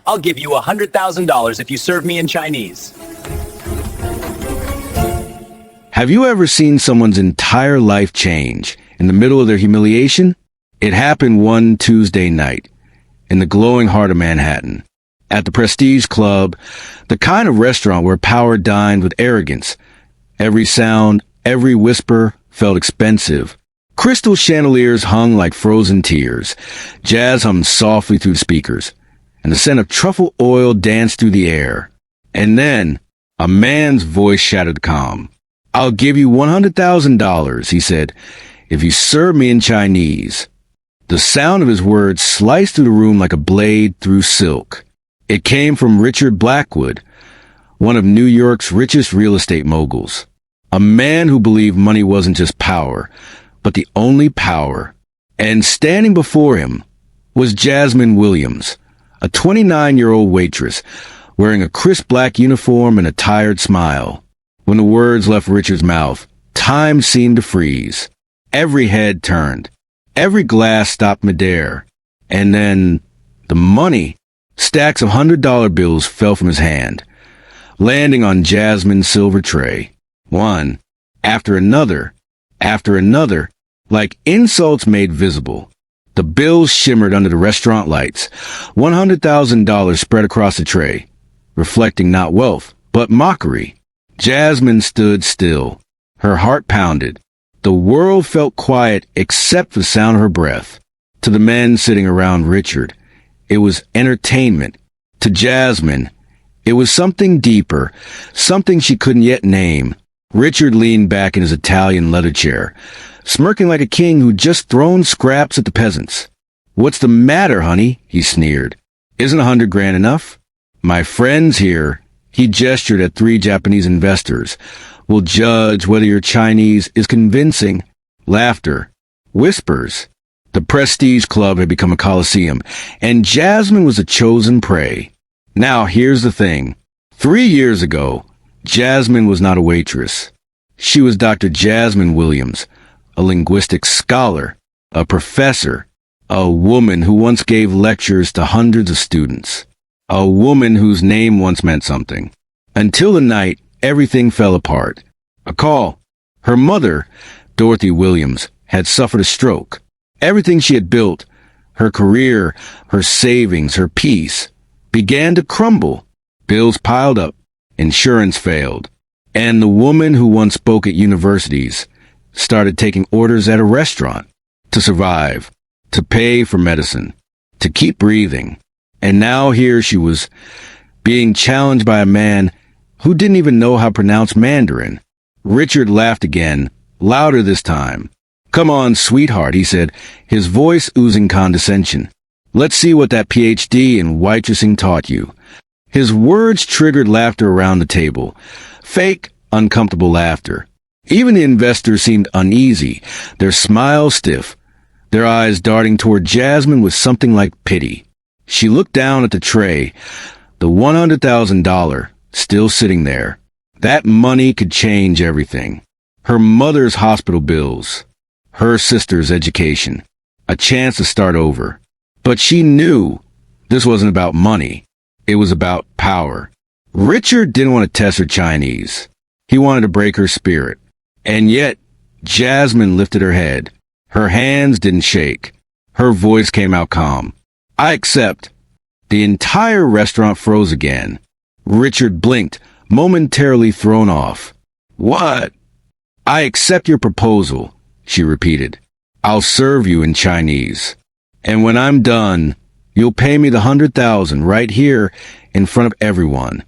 I'll give you $100,000 if you serve me in Chinese. Have you ever seen someone's entire life change in the middle of their humiliation? It happened one Tuesday night in the glowing heart of Manhattan, at the Prestige Club, the kind of restaurant where power dined with arrogance. Every sound, every whisper felt expensive. Crystal chandeliers hung like frozen tears. Jazz hummed softly through the speakers, and the scent of truffle oil danced through the air. And then, a man's voice shattered the calm. "I'll give you $100,000, he said, "if you serve me in Chinese." The sound of his words sliced through the room like a blade through silk. It came from Richard Blackwood, one of New York's richest real estate moguls. A man who believed money wasn't just power, but the only power. And standing before him was Jasmine Williams, a 29-year-old waitress, wearing a crisp black uniform and a tired smile. When the words left Richard's mouth, time seemed to freeze. Every head turned. Every glass stopped midair. And then, the money. Stacks of $100 bills fell from his hand, landing on Jasmine's silver tray. One, after another, like insults made visible. The bills shimmered under the restaurant lights. $100,000 spread across the tray, reflecting not wealth, but mockery. Jasmine stood still. Her heart pounded. The world felt quiet except for the sound of her breath. To the men sitting around Richard, it was entertainment. To Jasmine, it was something deeper, something she couldn't yet name. Richard leaned back in his Italian leather chair, smirking like a king who'd just thrown scraps at the peasants. "What's the matter, honey?" he sneered. "Isn't $100,000 enough? My friends here," he gestured at 3 Japanese investors, "will judge whether your Chinese is convincing." Laughter. Whispers. The Prestige Club had become a coliseum, and Jasmine was a chosen prey. Now here's the thing. 3 years ago, Jasmine was not a waitress. She was Dr. Jasmine Williams, a linguistics scholar, a professor, a woman who once gave lectures to hundreds of students, a woman whose name once meant something. Until the night everything fell apart. A call. Her mother, Dorothy Williams, had suffered a stroke. Everything she had built, her career, her savings, her peace, began to crumble. Bills piled up. Insurance failed. And the woman who once spoke at universities started taking orders at a restaurant to survive, to pay for medicine, to keep breathing. And now here she was, being challenged by a man who didn't even know how to pronounce Mandarin. Richard laughed again, louder this time. "Come on, sweetheart," he said, his voice oozing condescension. "Let's see what that PhD in waitressing taught you." His words triggered laughter around the table. Fake, uncomfortable laughter. Even the investors seemed uneasy, their smiles stiff, their eyes darting toward Jasmine with something like pity. She looked down at the tray, the $100,000 still sitting there. That money could change everything. Her mother's hospital bills, her sister's education, a chance to start over. But she knew this wasn't about money. It was about power. Richard didn't want to test her Chinese. He wanted to break her spirit. And yet, Jasmine lifted her head. Her hands didn't shake. Her voice came out calm. "I accept." The entire restaurant froze again. Richard blinked, momentarily thrown off. "What?" "I accept your proposal," she repeated. "I'll serve you in Chinese. And when I'm done, you'll pay me the $100,000 right here in front of everyone."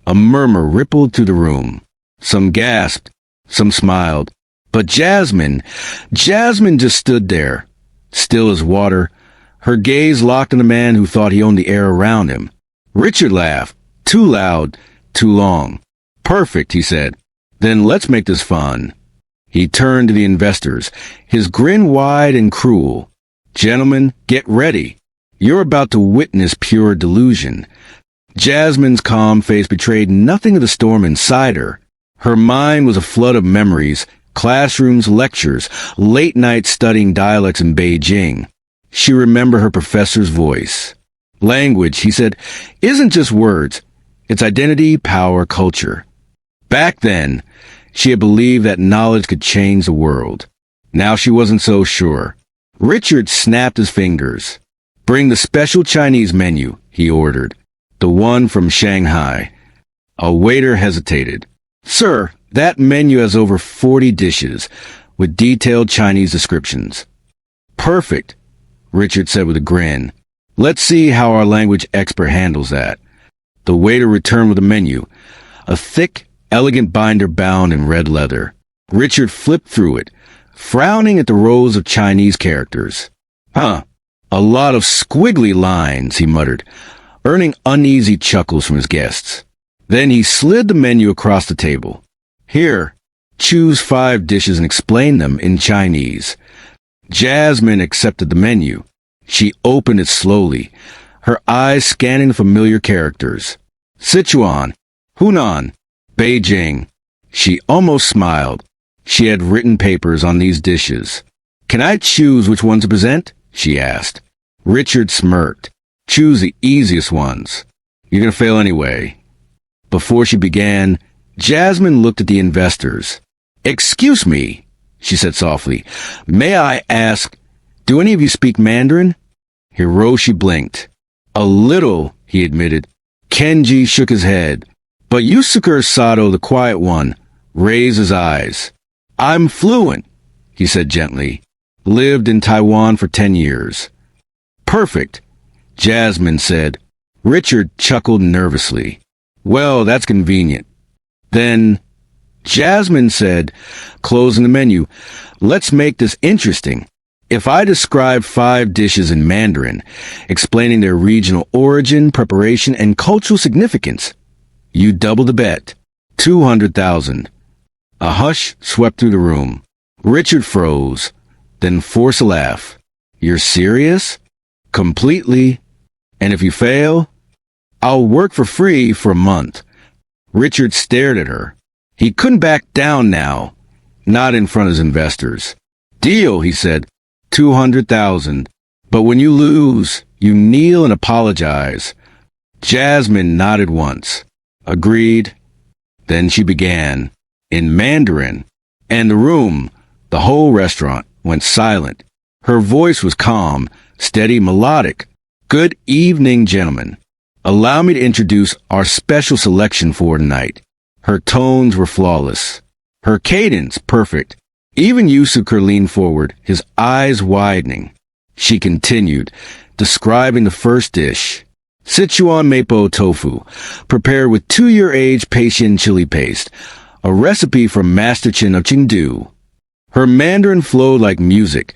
A murmur rippled through the room. Some gasped, some smiled. But Jasmine just stood there, still as water, her gaze locked on the man who thought he owned the air around him. Richard laughed, too loud, too long. "Perfect," he said. "Then let's make this fun." He turned to the investors, his grin wide and cruel. "Gentlemen, get ready. You're about to witness pure delusion." Jasmine's calm face betrayed nothing of the storm inside her. Her mind was a flood of memories, classrooms, lectures, late nights studying dialects in Beijing. She remembered her professor's voice. Language, he said, isn't just words. It's identity, power, culture. Back then, she had believed that knowledge could change the world. Now she wasn't so sure. Richard snapped his fingers. Bring the special Chinese menu, he ordered. The one from Shanghai. A waiter hesitated. Sir, that menu has over 40 dishes, with detailed Chinese descriptions. Perfect, Richard said with a grin. Let's see how our language expert handles that. The waiter returned with a menu, a thick, elegant binder bound in red leather. Richard flipped through it, frowning at the rows of Chinese characters. A lot of squiggly lines, he muttered, earning uneasy chuckles from his guests. Then he slid the menu across the table. Here, choose 5 dishes and explain them in Chinese. Jasmine accepted the menu. She opened it slowly, her eyes scanning the familiar characters. Sichuan, Hunan, Beijing. She almost smiled. She had written papers on these dishes. Can I choose which one to present? She asked. Richard smirked. Choose the easiest ones. You're gonna fail anyway. Before she began, Jasmine looked at the investors. Excuse me, she said softly. May I ask, do any of you speak Mandarin? Hiroshi blinked. A little, he admitted. Kenji shook his head. But Yusuke Sato, the quiet one, raised his eyes. I'm fluent, he said gently. Lived in Taiwan for 10 years. Perfect, Jasmine said. Richard chuckled nervously. Well, that's convenient. Then, Jasmine said, closing the menu, let's make this interesting. If I describe 5 dishes in Mandarin, explaining their regional origin, preparation, and cultural significance, you double the bet. 200,000. A hush swept through the room. Richard froze, then forced a laugh. You're serious? Completely. And if you fail, I'll work for free for a month. Richard stared at her. He couldn't back down now, not in front of his investors. Deal, he said. 200,000. But when you lose, you kneel and apologize. Jasmine nodded once. Agreed. Then she began, in Mandarin, and the room, the whole restaurant, went silent. Her voice was calm, steady, melodic. Good evening, gentlemen. Allow me to introduce our special selection for tonight. Her tones were flawless. Her cadence perfect. Even Yusuke leaned forward, his eyes widening. She continued, describing the first dish. Sichuan mapo tofu, prepared with 2-year-aged Peishin chili paste, a recipe from Master Chin of Chengdu. Her Mandarin flowed like music,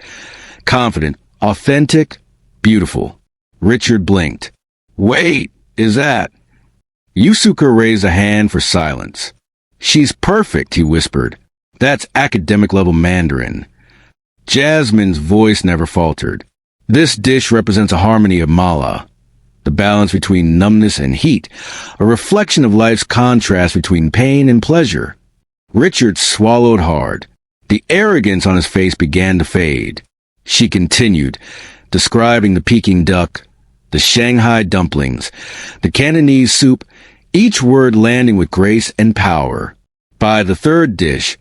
confident, authentic, beautiful. Richard blinked. Wait, is that? Yusuke raised a hand for silence. She's perfect, he whispered. That's academic-level Mandarin. Jasmine's voice never faltered. This dish represents a harmony of mala, the balance between numbness and heat, a reflection of life's contrast between pain and pleasure. Richard swallowed hard. The arrogance on his face began to fade. She continued, describing the Peking duck, the Shanghai dumplings, the Cantonese soup, each word landing with grace and power. By the third dish,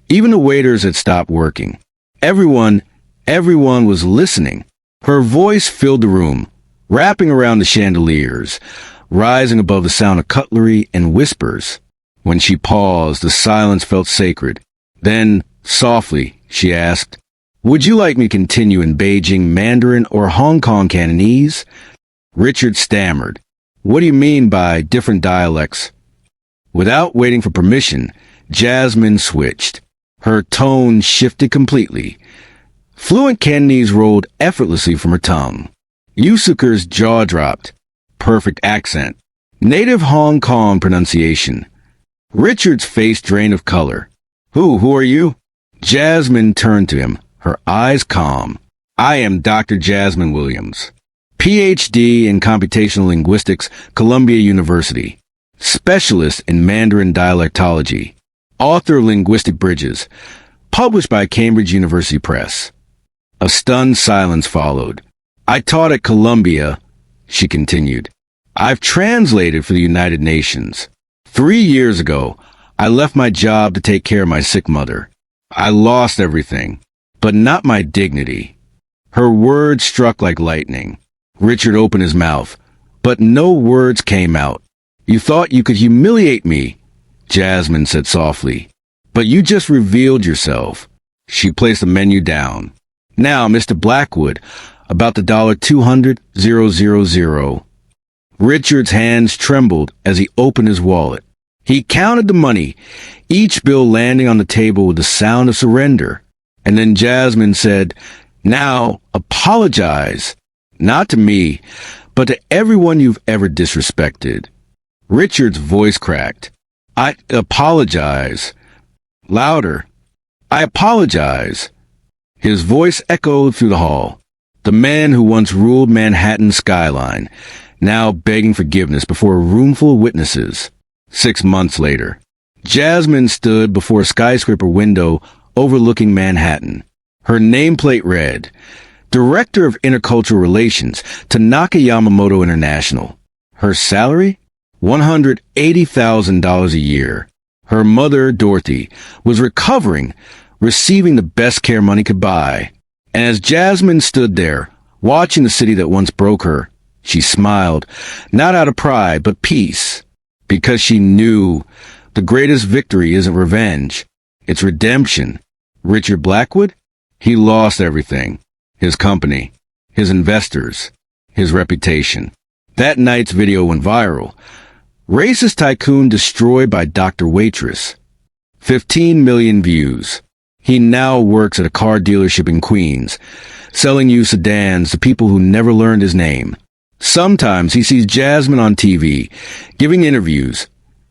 even the waiters had stopped working. Everyone was listening. Her voice filled the room, wrapping around the chandeliers, rising above the sound of cutlery and whispers. When she paused, the silence felt sacred. Then, softly, she asked, Would you like me to continue in Beijing Mandarin or Hong Kong Cantonese? Richard stammered. What do you mean by different dialects? Without waiting for permission, Jasmine switched. Her tone shifted completely. Fluent Cantonese rolled effortlessly from her tongue. Yusuke's jaw dropped. Perfect accent. Native Hong Kong pronunciation. Richard's face drained of color. Who are you? Jasmine turned to him, her eyes calm. I am Dr. Jasmine Williams, Ph.D. in Computational Linguistics, Columbia University, specialist in Mandarin dialectology, author of Linguistic Bridges, published by Cambridge University Press. A stunned silence followed. I taught at Columbia, she continued. I've translated for the United Nations. 3 years ago, I left my job to take care of my sick mother. I lost everything, but not my dignity. Her words struck like lightning. Richard opened his mouth, but no words came out. You thought you could humiliate me, Jasmine said softly, but you just revealed yourself. She placed the menu down. Now, Mr. Blackwood, about the $200,000. Richard's hands trembled as he opened his wallet. He counted the money, each bill landing on the table with the sound of surrender. And then Jasmine said, Now, apologize. Not to me, but to everyone you've ever disrespected. Richard's voice cracked. I apologize. Louder. I apologize. His voice echoed through the hall. The man who once ruled Manhattan's skyline, now begging forgiveness before a room full of witnesses. 6 months later, Jasmine stood before a skyscraper window overlooking Manhattan. Her nameplate read, Director of Intercultural Relations, Tanaka Yamamoto International. Her salary? $180,000 a year. Her mother, Dorothy, was recovering, receiving the best care money could buy. And as Jasmine stood there, watching the city that once broke her, she smiled, not out of pride, but peace, because she knew the greatest victory isn't revenge, it's redemption. Richard Blackwood? He lost everything. His company, his investors, his reputation. That night's video went viral. Racist tycoon destroyed by Dr. Waitress. 15 million views. He now works at a car dealership in Queens, selling used sedans to people who never learned his name. Sometimes he sees Jasmine on TV, giving interviews,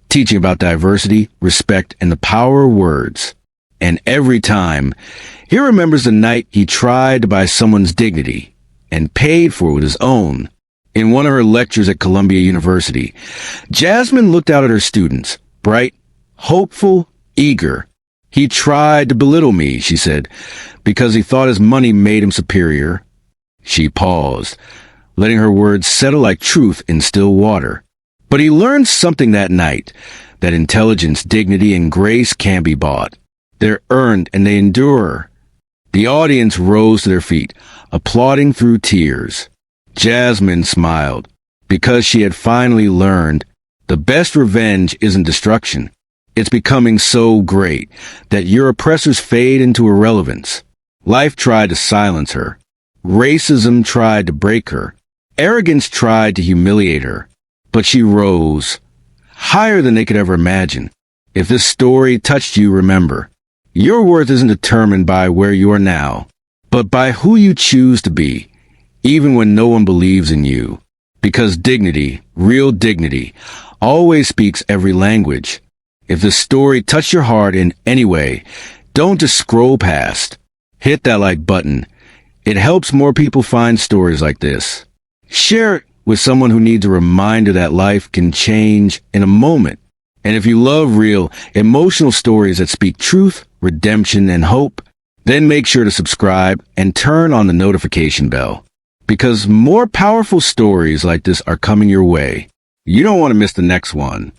teaching about diversity, respect, and the power of words. And every time, he remembers the night he tried to buy someone's dignity and paid for it with his own. In one of her lectures at Columbia University, Jasmine looked out at her students, bright, hopeful, eager. He tried to belittle me, she said, because he thought his money made him superior. She paused, letting her words settle like truth in still water. But he learned something that night, that intelligence, dignity, and grace can't be bought. They're earned and they endure. The audience rose to their feet, applauding through tears. Jasmine smiled, because she had finally learned the best revenge isn't destruction. It's becoming so great that your oppressors fade into irrelevance. Life tried to silence her. Racism tried to break her. Arrogance tried to humiliate her. But she rose, higher than they could ever imagine. If this story touched you, remember, your worth isn't determined by where you are now, but by who you choose to be, even when no one believes in you. Because dignity, real dignity, always speaks every language. If the story touched your heart in any way, don't just scroll past. Hit that like button. It helps more people find stories like this. Share it with someone who needs a reminder that life can change in a moment. And if you love real, emotional stories that speak truth, redemption, and hope, then make sure to subscribe and turn on the notification bell. Because more powerful stories like this are coming your way. You don't want to miss the next one.